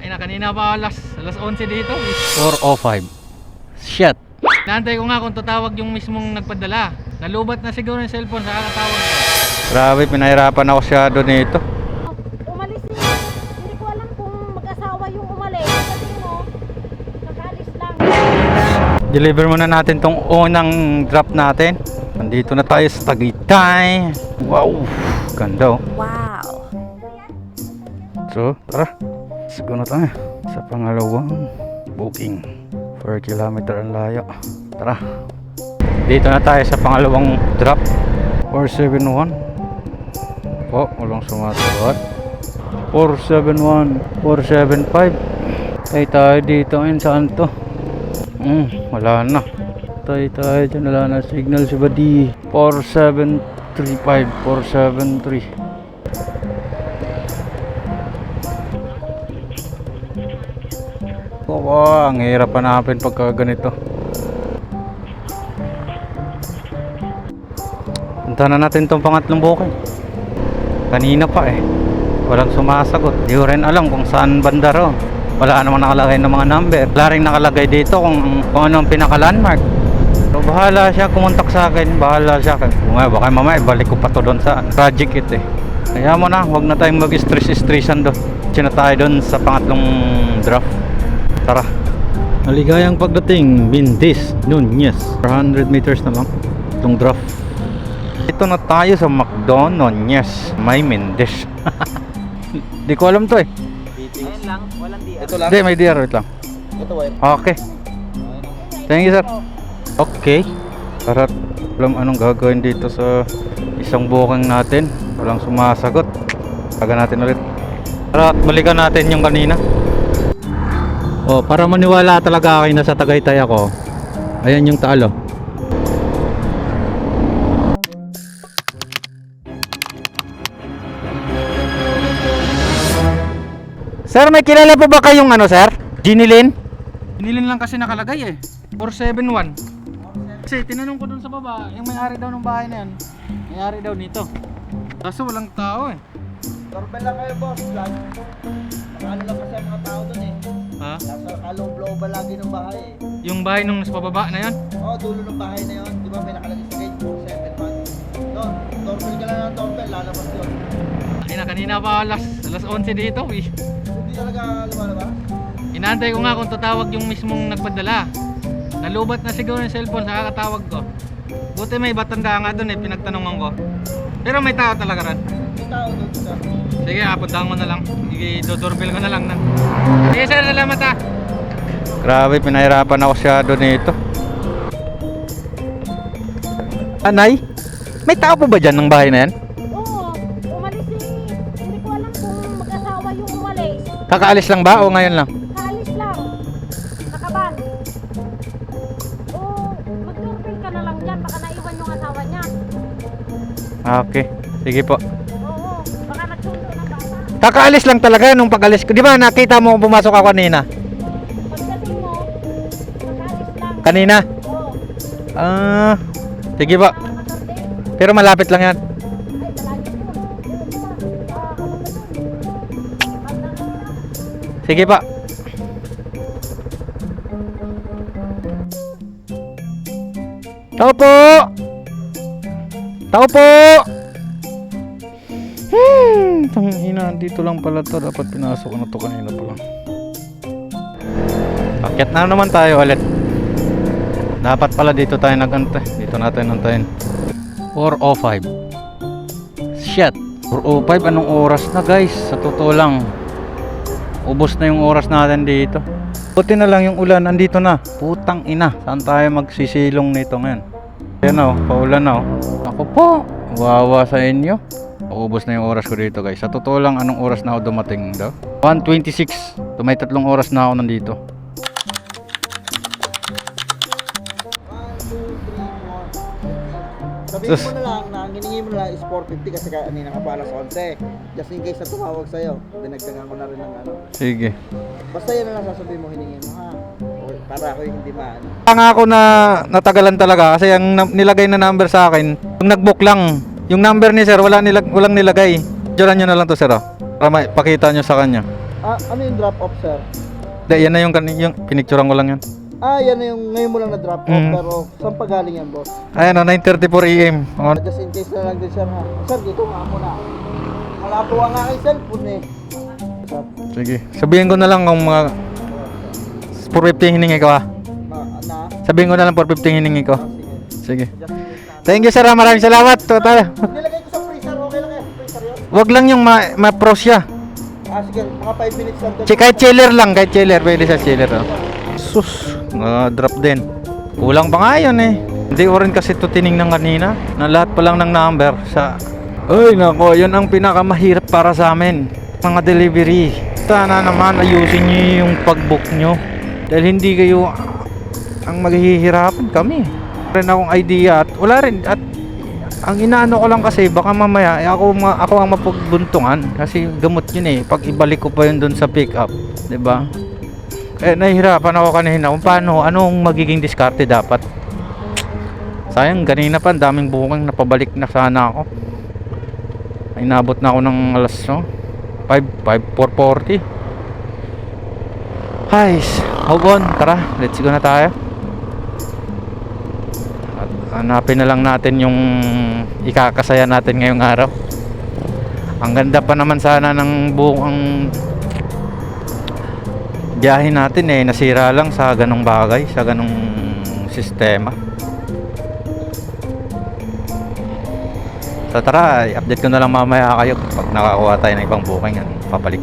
Ay na, kanina pa alas 11 dito. 4:05. Shit. Naantay ko nga kung tatawag yung mismong nagpadala. Nalubat na siguro yung cellphone sa kakatawag ko. Grabe, pinahirapan ako siya doon nito. Umalis niya. Hindi ko alam kung mag-asawa yung umalis. Kasi mo, nakaalis lang. Deliver muna natin tong unang drop natin. Nandito na tayo sa Tagaytay. Wow, ganda oh. Wow. So, tara. Sigo na tayo sa pangalawang booking. 4 kilometer ang layo. Tara. Dito na tayo sa pangalawang drop. 471. Oh, walang sumasagot. 471, 475. Tayo dito ngayon, saan to? Wala na. Tayo dyan, wala na signal si Badi. 4735, 473. Wow, ang hirap hanapin pagka ganito. Punta na natin tong pangatlong booking. Kanina pa walang sumasagot. Di ko rin alam kung saan banda ro. Wala namang nakalagay ng mga number. Wala rin nakalagay dito kung ano ang pinaka-landmark. So bahala siya kumontak sa akin. Bahala siya. Baka mamaya balik ko pa to doon sa project it Kaya mo na, huwag na tayong mag-stress-stressan doon. Sina tayo doon sa pangatlong draft. Tara. Maligayang pagdating, Mindis, Nunez. 400 meters na lang itong draft. Ito na tayo sa McDonald's, may Mindis. Di ko alam to Ayun lang, walang DR. Ito lang? Hindi, may DR, wait lang. Ito wire. Okay. Thank you, sir. Okay. Tara, alam anong gagawin dito sa isang booking natin. Walang sumasagot. Taga natin ulit. Tara, balikan natin yung kanina. Oh, para maniwala talaga kayo na sa Tagaytay ako. Ayan yung talo. Sir, may kilala pa ba kayong sir? Ginilin? Binilin lang kasi nakalagay 471. Kasi tinanong ko dun sa baba, yung may-ari daw ng bahay na yan. May-ari daw nito. Kaso walang tao Doorbell lang kayo, boss. Nakalo lang kasi ang mga tao dun Ha? Nasa kalong global lagi ng bahay Yung bahay nung nasa pababa na yan? Oo, dulo ng bahay na yun. Di ba may nakalagay sa gate 471? Doon, doorbell ka lang ng doorbell, lalabas yun. Ay na, kanina pa alas 11 dito. Hindi talaga lumalabas? Inaantay ko nga kung tatawag yung mismong nagpadala. Nalubat na siguro yung cellphone sa kakatawag ko. Buti may batanda nga dun pinagtanungan ko. Pero may tao talaga rin. May tao doon sa Sige, apuntahan mo na lang. I-doorbell ko na lang na. Sige sir, salamat Grabe, pinahirapan ako siya doon nito. Anay, may tao pa ba dyan ng bahay na yan? Oo, umalis niya. Hindi ko alam kung mag-asawa yung umalis. Kakaalis lang ba o ngayon lang? Kaalis lang. Nakaban. Oo, mag-doorbell ka na lang dyan. Baka naiwan yung asawa niya. Okay, sige po. Oo, baka nagsundo ng bata. Kakaalis lang talaga nung pag-alis ko. Di ba nakita mo kung pumasok ako kanina? Pagdating mo, nakaalis lang. Kanina? Oo. Sige po. Para matanda. Pero malapit lang yan. Ay, malayo po. Sige pa. Tao po! Tao po! Tangina, dito lang pala to. Dapat pinasok ko na to kanina pa lang. Akyat na naman tayo ulit. Dapat pala dito tayo nagantay. Dito natin nantayin. 4:05. Shit. 4:05, anong oras na guys? Sa totoo lang, ubos na yung oras natin dito. Buti na lang yung ulan, andito na. Putang ina, saan tayo magsisilong nito ngayon? Ayan na paulan na Ako po, wawa sa inyo. Ubos na yung oras ko dito guys. Sa totoo lang, anong oras na ako dumating daw? 1:26. May 3 oras na ako nandito. 1, 2, 3, 4. Sabihin mo na lang na ang hiningi mo na lang is 450 kasi kanina ka pa alas 11. Just in case na tumawag sa'yo, dinagdagan ko na rin ng Sige. Basta yan na lang sasabihin mo hiningi mo ha. Para ako yung hindi maano. Nga ako na natagalan talaga kasi ang nilagay na number sa akin, yung nag-book lang. Yung number ni sir, walang nilagay. Diyan nyo na lang to sir para makita nyo sa kanya. Ano yung drop off, sir? Hindi, yan na yung pinicturean ko lang yan. Yan na yung ngayon mo lang na drop off, Mm. pero saan pa galing yan, boss? Ayan, 9:34 AM. Oh, Just in case na lang din, sir, ha? Sir, dito nga muna. Malabo ang aking cellphone, eh. Sir, sige. Sabihin ko na lang kung mga 450 hiningi ko, ha. na? Sabihin ko na lang 450 hiningi ko. Sige. Sige. Just in case na. Thank you, sir. Maraming salamat. Tayo. Nilagay ko sa freezer, okay lang yan. Freezer yun? Wag lang yung ma-pros siya. Sige, mga 5 minutes lang. Kahit chiller lang, kahit chiller. Pwede sa chiller. Oh. Sus, drop din. Kulang pa nga yun eh. Hindi ko rin kasi ito tinignan kanina. Na lahat pa lang ng number sa... Ay nako, yun ang pinakamahirap para sa amin. Mga delivery. Sana naman ayusin nyo yung pag-book nyo. Dahil hindi kayo ang maghihirapan kami. Rin akong idea at wala rin. At ang inaano ko lang kasi baka mamaya ako ang mapagbuntungan kasi gamot yun eh. Pag ibalik ko pa yun dun sa pick up, 'di ba? Nahihirapan ako kanina kung paano, anong magiging diskarte dapat. Sayang, kanina pa ang daming bukang napabalik na sana ako. Ay nabot na ako ng alas 4:40. Guys, hold on, tara, let's go na tayo. At hanapin na lang natin yung ikakasaya natin ngayong araw. Ang ganda pa naman sana ng buong biyahe natin eh, nasira lang sa ganong bagay, sa ganong sistema. So tara, i-update ko na lang mamaya kayo pag nakakuha tayo ng ibang booking, papalik.